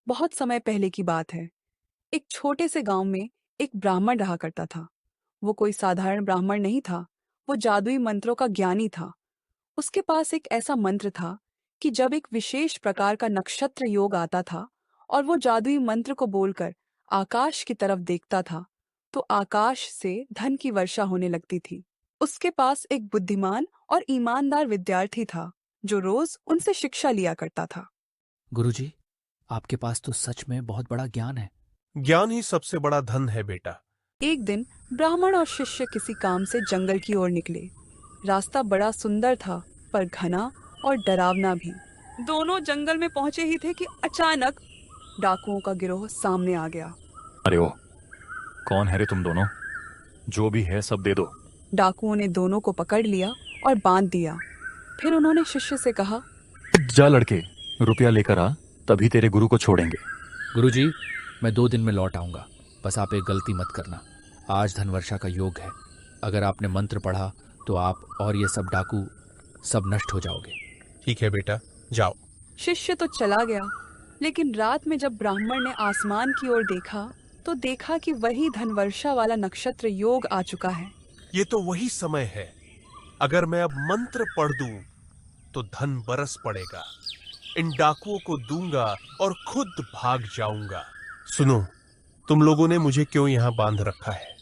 बहुत समय पहले की बात है। एक छोटे से गांव में एक ब्राह्मण रहा करता था। वो कोई साधारण ब्राह्मण नहीं था। वो जादुई मंत्रों का ज्ञानी था। उसके पास एक ऐसा मंत्र था कि जब एक विशेष प्रकार का नक्षत्र योग आता था और वो जादुई मंत्र को बोलकर आकाश की तरफ देखता था, तो आकाश से धन की वर्षा होने लगती थी। उसके पास एक बुद्धिमान और ईमानदार विद्यार्थी था जो रोज उनसे शिक्षा लिया करता था। गुरुजी, आपके पास तो सच में बहुत बड़ा ज्ञान है। ज्ञान ही सबसे बड़ा धन है बेटा। एक दिन ब्राह्मण और शिष्य किसी काम से जंगल की ओर निकले। रास्ता बड़ा सुंदर था, पर घना और डरावना भी। दोनों जंगल में पहुंचे ही थे कि अचानक डाकुओं का गिरोह सामने आ गया। अरे ओ, कौन है रे तुम दोनों? जो भी है सब दे दो। डाकुओं ने दोनों को पकड़ लिया और बांध दिया। फिर उन्होंने शिष्य से कहा, जा लड़के, रुपया लेकर आ, तभी तेरे गुरु को छोड़ेंगे। गुरुजी, मैं 2 दिन में लौट आऊंगा। बस आप एक गलती मत करना। आज धन वर्षा का योग है। अगर आपने मंत्र पढ़ा तो आप और ये सब डाकू सब नष्ट हो जाओगे। ठीक है बेटा, जाओ। शिष्य तो चला गया, लेकिन रात में जब ब्राह्मण ने आसमान की ओर देखा तो देखा कि वही धनवर्षा वाला नक्षत्र योग आ चुका है। ये तो वही समय है। अगर मैं अब मंत्र पढ़ दूं तो धन बरस पड़ेगा। इन डाकुओं को दूंगा और खुद भाग जाऊंगा। सुनो, तुम लोगों ने मुझे क्यों यहां बांध रखा है?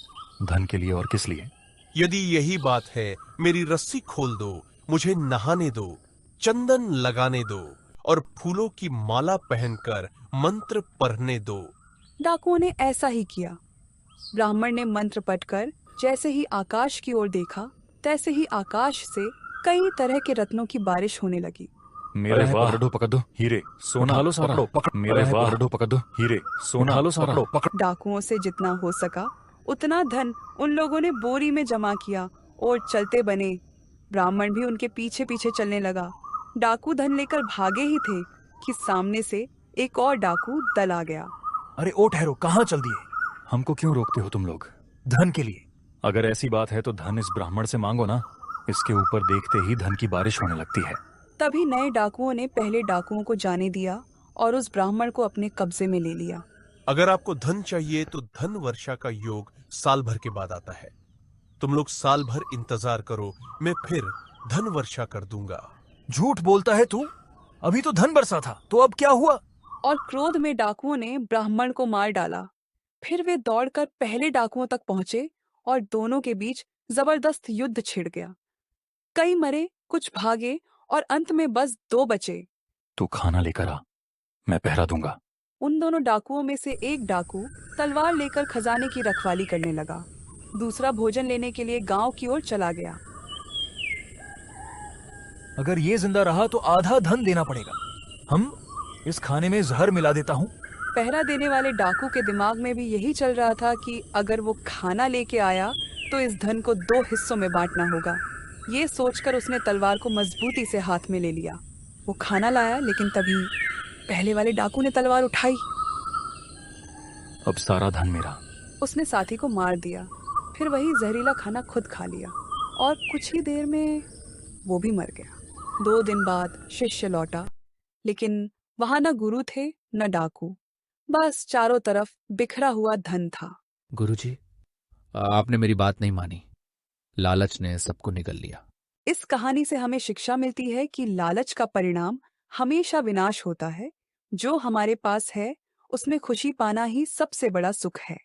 धन के लिए और किस लिए? यदि यही बात है, मेरी रस्सी खोल दो, मुझे नहाने दो, चंदन लगाने दो और फूलों की माला पहनकर मंत्र पढ़ने दो। डाकुओं ने ऐसा ही किया। ब्राह्मण ने मंत्र पढ़कर जैसे ही आकाश की ओर देखा, तैसे ही आकाश से कई तरह के रत्नों की बारिश होने लगी। मेरा है, पकड़ो पकड़ दो हीरे सोना, उठा लो सारा। पकड़ो पकड़। मेरा है, पकड़ो पकड़ दो हीरे सोना, उठा लो सारा। पकड़ो पकड़। डाकुओं से जितना हो सका उतना धन उन लोगों ने बोरी में जमा किया और चलते बने। ब्राह्मण भी उनके पीछे पीछे चलने लगा। डाकू धन लेकर भागे ही थे कि सामने से एक और डाकू दल आ गया। अरे ओ ठहरो, कहाँ चल दिए? हमको क्यों रोकते हो तुम लोग? धन के लिए। अगर ऐसी बात है तो धन इस ब्राह्मण से मांगो ना। इसके ऊपर देखते ही धन की बारिश होने लगती है। तभी नए डाकुओं ने पहले डाकुओं को जाने दिया और उस ब्राह्मण को अपने कब्जे में ले लिया। अगर आपको धन चाहिए तो धन वर्षा का योग साल भर के बाद आता है। तुम लोग साल भर इंतजार करो, मैं फिर धन वर्षा कर दूंगा। झूठ बोलता है तू। अभी तो धन बरसा था, तो अब क्या हुआ? और क्रोध में डाकुओं ने ब्राह्मण को मार डाला। फिर वे दौड़कर पहले डाकुओं तक पहुंचे और दोनों के बीच जबरदस्त युद्ध छिड़ गया। कई मरे, कुछ भागे और अंत में बस 2 बचे। तू खाना लेकर आ, मैं पहरा दूंगा। उन दोनों डाकुओं में से एक डाकू तलवार लेकर खजाने की रखवाली करने लगा। दूसरा भोजन लेने के लिए गांव की ओर चला गया। अगर ये जिंदा रहा तो आधा धन देना पड़ेगा। हम इस खाने में जहर मिला देता हूँ। पहरा देने वाले डाकू के दिमाग में भी यही चल रहा था कि अगर वो खाना लेके आया तो इस धन को 2 हिस्सों में बांटना होगा। ये सोचकर उसने तलवार को मजबूती से हाथ में ले लिया। वो खाना लाया, लेकिन तभी पहले वाले डाकू ने तलवार उठाई। अब सारा धन मेरा। उसने साथी को मार दिया। फिर वही जहरीला खाना खुद खा लिया और कुछ ही देर में वो भी मर गया। 2 दिन बाद शिष्य लौटा, लेकिन वहां न गुरु थे न डाकू। बस चारों तरफ बिखरा हुआ धन था। गुरुजी, आपने मेरी बात नहीं मानी। लालच ने सबको निगल लिया। इस कहानी से हमें शिक्षा मिलती है कि लालच का परिणाम हमेशा विनाश होता है। जो हमारे पास है उसमें खुशी पाना ही सबसे बड़ा सुख है।